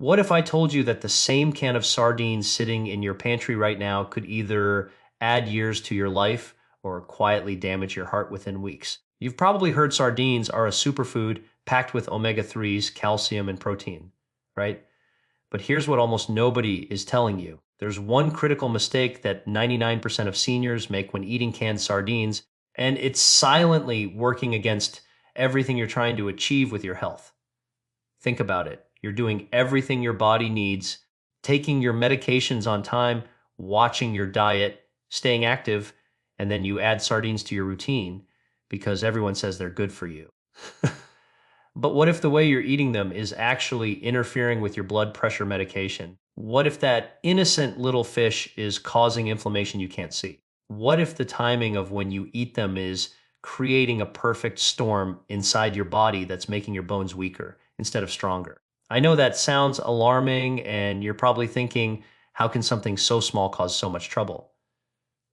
What if I told you that the same can of sardines sitting in your pantry right now could either add years to your life or quietly damage your heart within weeks? You've probably heard sardines are a superfood packed with omega-3s, calcium, and protein, right? But here's what almost nobody is telling you. There's one critical mistake that 99% of seniors make when eating canned sardines, and it's silently working against everything you're trying to achieve with your health. Think about it. You're doing everything your body needs, taking your medications on time, watching your diet, staying active, and then you add sardines to your routine because everyone says they're good for you. But what if the way you're eating them is actually interfering with your blood pressure medication? What if that innocent little fish is causing inflammation you can't see? What if the timing of when you eat them is creating a perfect storm inside your body that's making your bones weaker instead of stronger? I know that sounds alarming, and you're probably thinking, how can something so small cause so much trouble?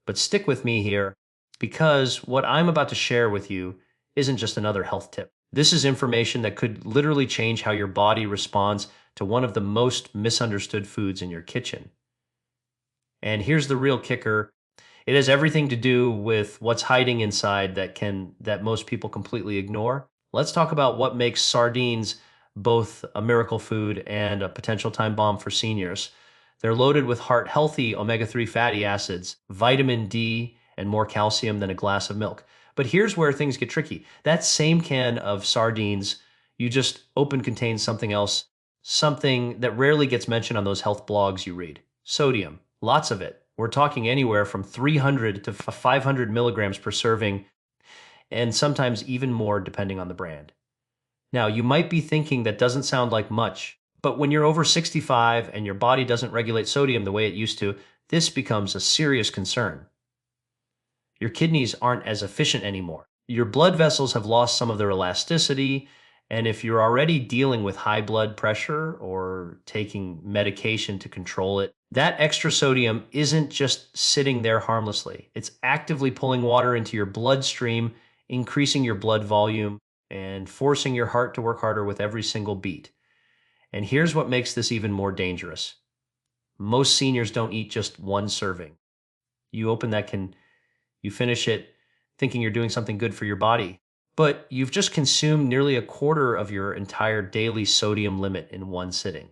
But stick with me here, because what I'm about to share with you isn't just another health tip. This is information that could literally change how your body responds to one of the most misunderstood foods in your kitchen. And here's the real kicker. It has everything to do with what's hiding inside that most people completely ignore. Let's talk about what makes sardines both a miracle food and a potential time bomb for seniors. They're loaded with heart-healthy omega-3 fatty acids, vitamin D, and more calcium than a glass of milk. But here's where things get tricky. That same can of sardines you just open contains something else, something that rarely gets mentioned on those health blogs you read. Sodium, lots of it. We're talking anywhere from 300 to 500 milligrams per serving, and sometimes even more depending on the brand. Now, you might be thinking that doesn't sound like much, but when you're over 65 and your body doesn't regulate sodium the way it used to, this becomes a serious concern. Your kidneys aren't as efficient anymore. Your blood vessels have lost some of their elasticity, and if you're already dealing with high blood pressure or taking medication to control it, that extra sodium isn't just sitting there harmlessly. It's actively pulling water into your bloodstream, increasing your blood volume, and forcing your heart to work harder with every single beat. And here's what makes this even more dangerous. Most seniors don't eat just one serving. You open that can, you finish it thinking you're doing something good for your body, but you've just consumed nearly a quarter of your entire daily sodium limit in one sitting.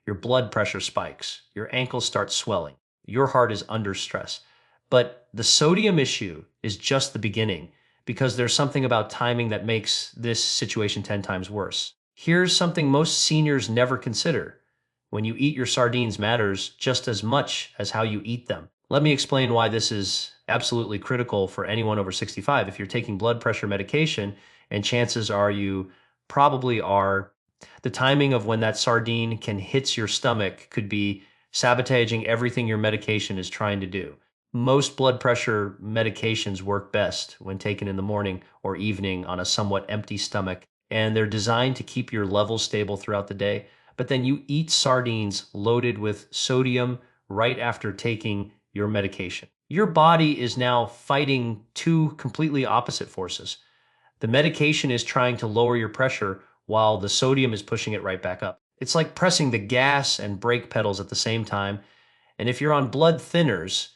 Your blood pressure spikes, your ankles start swelling, your heart is under stress. But the sodium issue is just the beginning, because there's something about timing that makes this situation 10 times worse. Here's something most seniors never consider. When you eat your sardines matters just as much as how you eat them. Let me explain why this is absolutely critical for anyone over 65. If you're taking blood pressure medication, and chances are you probably are, the timing of when that sardine can hit your stomach could be sabotaging everything your medication is trying to do. Most blood pressure medications work best when taken in the morning or evening on a somewhat empty stomach, and they're designed to keep your levels stable throughout the day. But then you eat sardines loaded with sodium right after taking your medication. Your body is now fighting two completely opposite forces. The medication is trying to lower your pressure while the sodium is pushing it right back up. It's like pressing the gas and brake pedals at the same time. And if you're on blood thinners,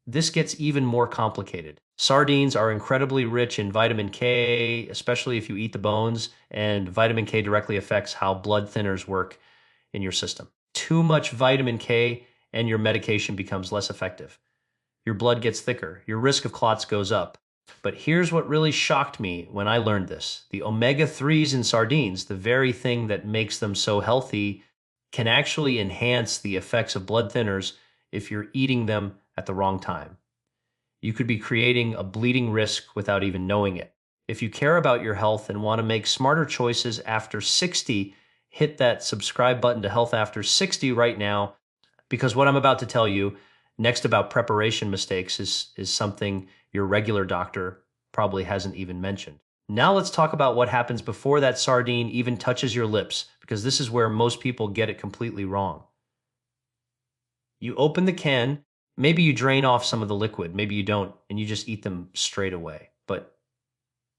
this gets even more complicated. Sardines are incredibly rich in vitamin K, especially if you eat the bones, and vitamin K directly affects how blood thinners work in your system. Too much vitamin K and your medication becomes less effective. Your blood gets thicker, your risk of clots goes up. But here's what really shocked me when I learned this. The omega-3s in sardines, the very thing that makes them so healthy, can actually enhance the effects of blood thinners if you're eating them at the wrong time. You could be creating a bleeding risk without even knowing it. If you care about your health and want to make smarter choices after 60, hit that subscribe button to Health After 60 right now, because what I'm about to tell you next about preparation mistakes is something your regular doctor probably hasn't even mentioned. Now let's talk about what happens before that sardine even touches your lips, because this is where most people get it completely wrong. You open the can, maybe you drain off some of the liquid, maybe you don't, and you just eat them straight away. But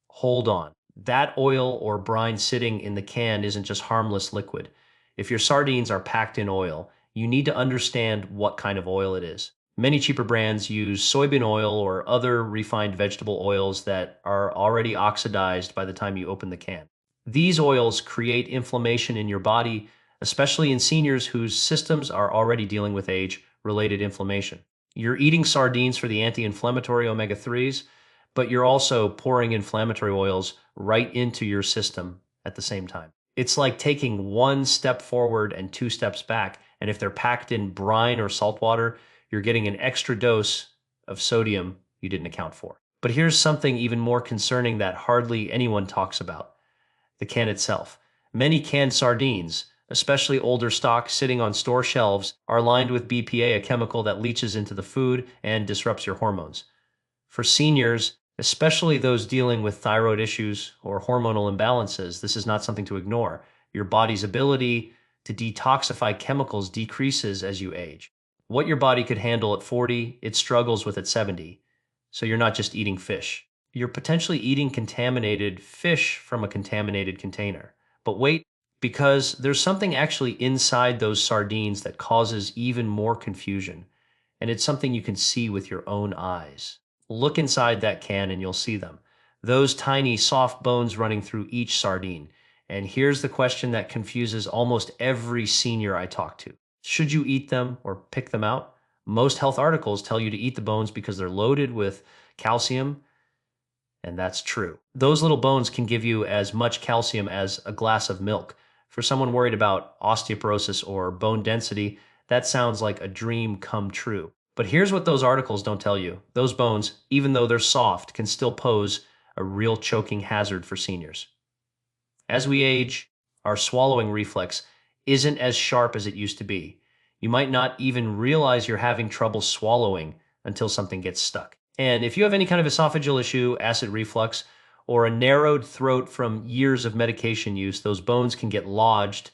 hold on. That oil or brine sitting in the can isn't just harmless liquid. If your sardines are packed in oil, you need to understand what kind of oil it is. Many cheaper brands use soybean oil or other refined vegetable oils that are already oxidized by the time you open the can. These oils create inflammation in your body, especially in seniors whose systems are already dealing with age-related inflammation. You're eating sardines for the anti-inflammatory omega-3s, but you're also pouring inflammatory oils right into your system at the same time. It's like taking one step forward and two steps back, and if they're packed in brine or salt water, you're getting an extra dose of sodium you didn't account for. But here's something even more concerning that hardly anyone talks about: the can itself. Many canned sardines, especially older stock sitting on store shelves, are lined with BPA, a chemical that leaches into the food and disrupts your hormones. For seniors, especially those dealing with thyroid issues or hormonal imbalances, this is not something to ignore. Your body's ability to detoxify chemicals decreases as you age. What your body could handle at 40, it struggles with at 70. So you're not just eating fish. You're potentially eating contaminated fish from a contaminated container. But wait, because there's something actually inside those sardines that causes even more confusion. And it's something you can see with your own eyes. Look inside that can and you'll see them. Those tiny soft bones running through each sardine. And here's the question that confuses almost every senior I talk to. Should you eat them or pick them out? Most health articles tell you to eat the bones because they're loaded with calcium, and that's true. Those little bones can give you as much calcium as a glass of milk. For someone worried about osteoporosis or bone density, that sounds like a dream come true. But here's what those articles don't tell you. Those bones, even though they're soft, can still pose a real choking hazard for seniors. As we age, our swallowing reflex isn't as sharp as it used to be. You might not even realize you're having trouble swallowing until something gets stuck. And if you have any kind of esophageal issue, acid reflux, or a narrowed throat from years of medication use, those bones can get lodged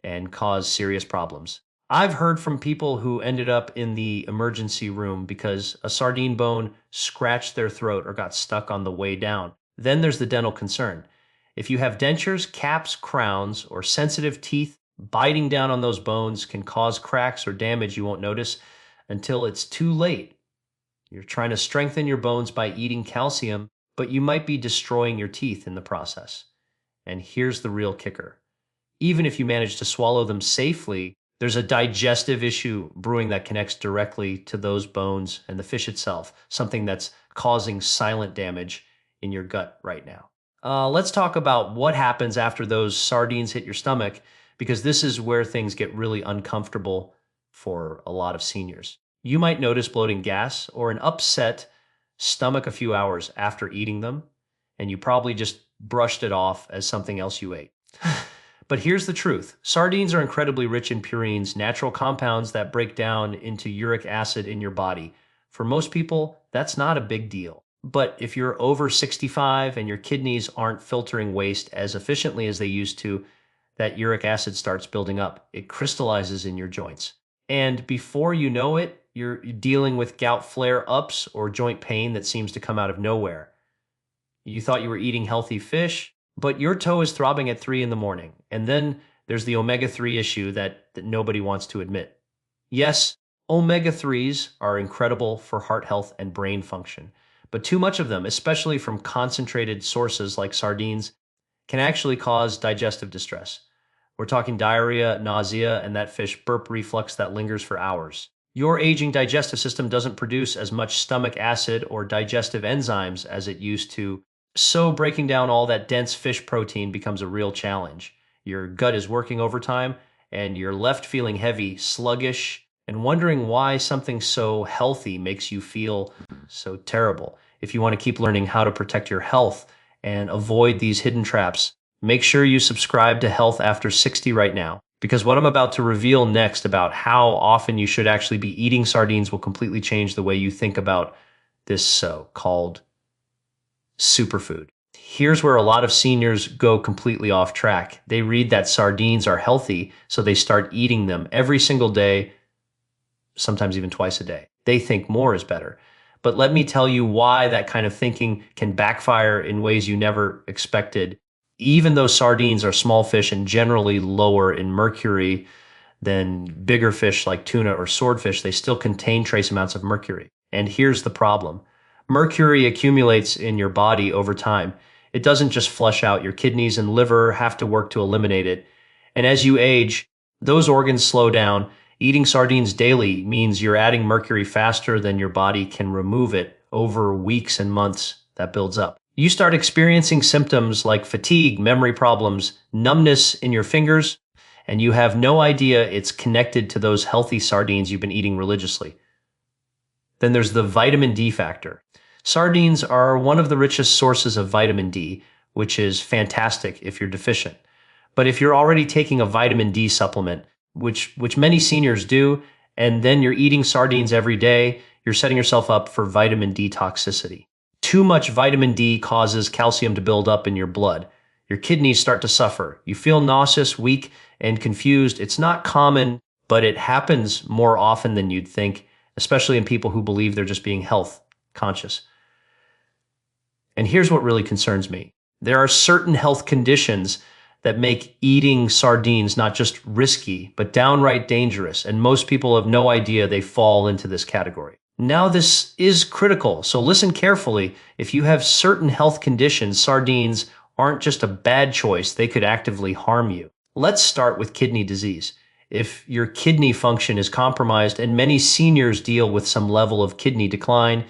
and cause serious problems. I've heard from people who ended up in the emergency room because a sardine bone scratched their throat or got stuck on the way down. Then there's the dental concern. If you have dentures, caps, crowns, or sensitive teeth, biting down on those bones can cause cracks or damage you won't notice until it's too late. You're trying to strengthen your bones by eating calcium, but you might be destroying your teeth in the process. And here's the real kicker. Even if you manage to swallow them safely, there's a digestive issue brewing that connects directly to those bones and the fish itself, something that's causing silent damage in your gut right now. Let's talk about what happens after those sardines hit your stomach, because this is where things get really uncomfortable for a lot of seniors. You might notice bloating, gas, or an upset stomach a few hours after eating them, and you probably just brushed it off as something else you ate. But here's the truth. Sardines are incredibly rich in purines, natural compounds that break down into uric acid in your body. For most people, that's not a big deal. But if you're over 65 and your kidneys aren't filtering waste as efficiently as they used to, that uric acid starts building up. It crystallizes in your joints. And before you know it, you're dealing with gout flare-ups or joint pain that seems to come out of nowhere. You thought you were eating healthy fish, but your toe is throbbing at 3 in the morning. And then there's the omega-3 issue that nobody wants to admit. Yes, omega-3s are incredible for heart health and brain function, but too much of them, especially from concentrated sources like sardines, can actually cause digestive distress. We're talking diarrhea, nausea, and that fish burp reflux that lingers for hours. Your aging digestive system doesn't produce as much stomach acid or digestive enzymes as it used to, so breaking down all that dense fish protein becomes a real challenge. Your gut is working overtime, and you're left feeling heavy, sluggish, and wondering why something so healthy makes you feel so terrible. If you want to keep learning how to protect your health and avoid these hidden traps, make sure you subscribe to Health After 60 right now, because what I'm about to reveal next about how often you should actually be eating sardines will completely change the way you think about this so-called superfood. Here's where a lot of seniors go completely off track. They read that sardines are healthy, so they start eating them every single day, sometimes even twice a day. They think more is better. But let me tell you why that kind of thinking can backfire in ways you never expected. Even though sardines are small fish and generally lower in mercury than bigger fish like tuna or swordfish, they still contain trace amounts of mercury. And here's the problem. Mercury accumulates in your body over time. It doesn't just flush out. Your kidneys and liver have to work to eliminate it. And as you age, those organs slow down. Eating sardines daily means you're adding mercury faster than your body can remove it over weeks and months. That builds up. You start experiencing symptoms like fatigue, memory problems, numbness in your fingers, and you have no idea it's connected to those healthy sardines you've been eating religiously. Then there's the vitamin D factor. Sardines are one of the richest sources of vitamin D, which is fantastic if you're deficient. But if you're already taking a vitamin D supplement, which many seniors do, and then you're eating sardines every day, you're setting yourself up for vitamin D toxicity. Too much vitamin D causes calcium to build up in your blood. Your kidneys start to suffer. You feel nauseous, weak, and confused. It's not common, but it happens more often than you'd think, especially in people who believe they're just being health conscious. And here's what really concerns me. There are certain health conditions that make eating sardines not just risky, but downright dangerous, and most people have no idea they fall into this category. Now, this is critical, so listen carefully. If you have certain health conditions, sardines aren't just a bad choice, they could actively harm you. Let's start with kidney disease. If your kidney function is compromised, and many seniors deal with some level of kidney decline,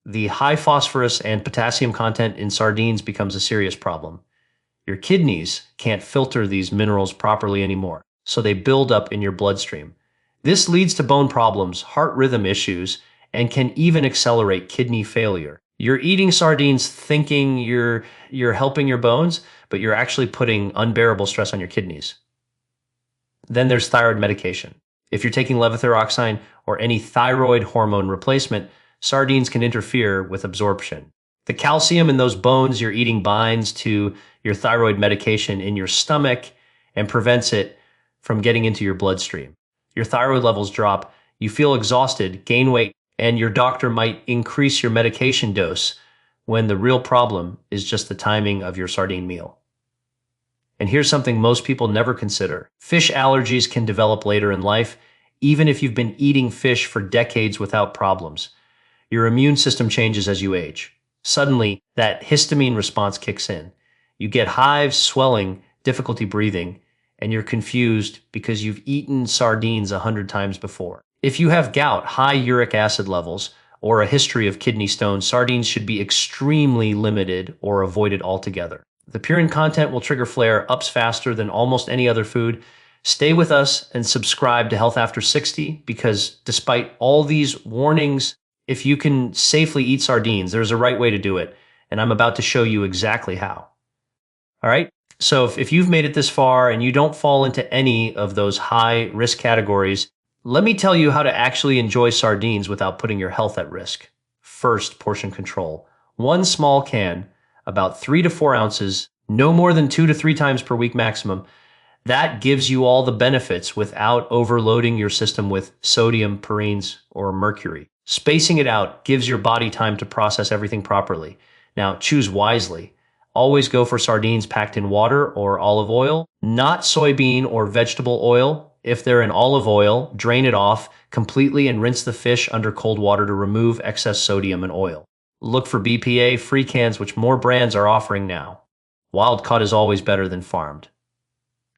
the high phosphorus and potassium content in sardines becomes a serious problem. Your kidneys can't filter these minerals properly anymore, so they build up in your bloodstream. This leads to bone problems, heart rhythm issues, and can even accelerate kidney failure. You're eating sardines thinking you're helping your bones, but you're actually putting unbearable stress on your kidneys. Then there's thyroid medication. If you're taking levothyroxine or any thyroid hormone replacement, sardines can interfere with absorption. The calcium in those bones you're eating binds to your thyroid medication in your stomach and prevents it from getting into your bloodstream. Your thyroid levels drop, you feel exhausted, gain weight, and your doctor might increase your medication dose when the real problem is just the timing of your sardine meal. And here's something most people never consider. Fish allergies can develop later in life, even if you've been eating fish for decades without problems. Your immune system changes as you age. Suddenly, that histamine response kicks in. You get hives, swelling, difficulty breathing, and you're confused because you've eaten sardines 100 times before. If you have gout, high uric acid levels, or a history of kidney stones, sardines should be extremely limited or avoided altogether. The purine content will trigger flare-ups faster than almost any other food. Stay with us and subscribe to Health After 60 because despite all these warnings, if you can safely eat sardines, there's a right way to do it, and I'm about to show you exactly how. All right? So if you've made it this far and you don't fall into any of those high risk categories, let me tell you how to actually enjoy sardines without putting your health at risk. First, portion control. One small can, about 3 to 4 ounces, no more than 2 to 3 times per week maximum. That gives you all the benefits without overloading your system with sodium, purines, or mercury. Spacing it out gives your body time to process everything properly. Now, choose wisely. Always go for sardines packed in water or olive oil, not soybean or vegetable oil. If they're in olive oil, drain it off completely and rinse the fish under cold water to remove excess sodium and oil. Look for BPA-free cans, which more brands are offering now. Wild caught is always better than farmed.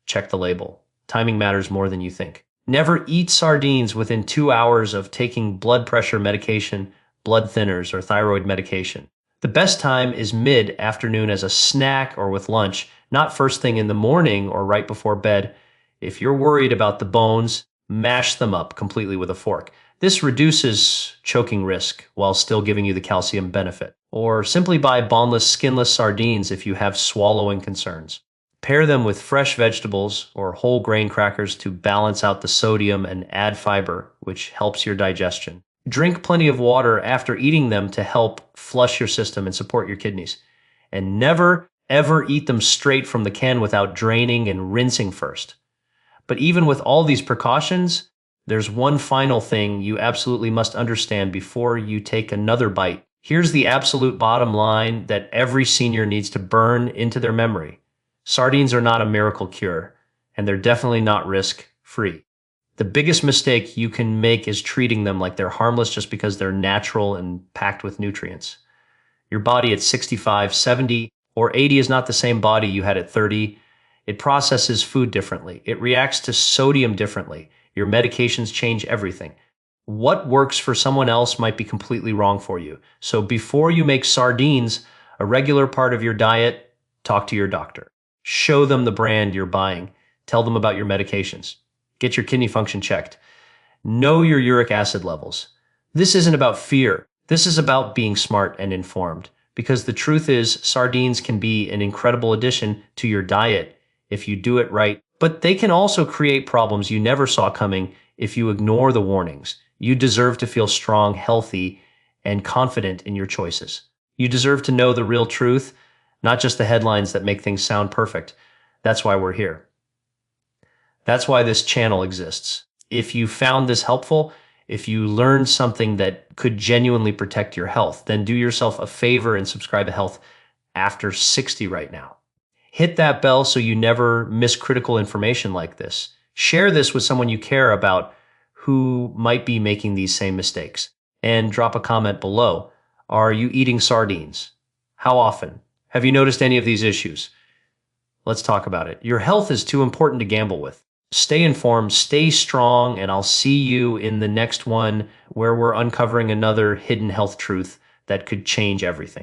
Check the label. Timing matters more than you think. Never eat sardines within 2 hours of taking blood pressure medication, blood thinners, or thyroid medication. The best time is mid-afternoon as a snack or with lunch, not first thing in the morning or right before bed. If you're worried about the bones, mash them up completely with a fork. This reduces choking risk while still giving you the calcium benefit. Or simply buy boneless, skinless sardines if you have swallowing concerns. Pair them with fresh vegetables or whole grain crackers to balance out the sodium and add fiber, which helps your digestion. Drink plenty of water after eating them to help flush your system and support your kidneys. And never, ever eat them straight from the can without draining and rinsing first. But even with all these precautions, there's one final thing you absolutely must understand before you take another bite. Here's the absolute bottom line that every senior needs to burn into their memory. Sardines are not a miracle cure, and they're definitely not risk-free. The biggest mistake you can make is treating them like they're harmless just because they're natural and packed with nutrients. Your body at 65, 70, or 80 is not the same body you had at 30. It processes food differently. It reacts to sodium differently. Your medications change everything. What works for someone else might be completely wrong for you. So before you make sardines a regular part of your diet, talk to your doctor. Show them the brand you're buying. Tell them about your medications. Get your kidney function checked. Know your uric acid levels. This isn't about fear. This is about being smart and informed. Because the truth is, sardines can be an incredible addition to your diet if you do it right. But they can also create problems you never saw coming if you ignore the warnings. You deserve to feel strong, healthy, and confident in your choices. You deserve to know the real truth, not just the headlines that make things sound perfect. That's why we're here. That's why this channel exists. If you found this helpful, if you learned something that could genuinely protect your health, then do yourself a favor and subscribe to Health After 60 right now. Hit that bell so you never miss critical information like this. Share this with someone you care about who might be making these same mistakes. And drop a comment below. Are you eating sardines? How often? Have you noticed any of these issues? Let's talk about it. Your health is too important to gamble with. Stay informed, stay strong, and I'll see you in the next one where we're uncovering another hidden health truth that could change everything.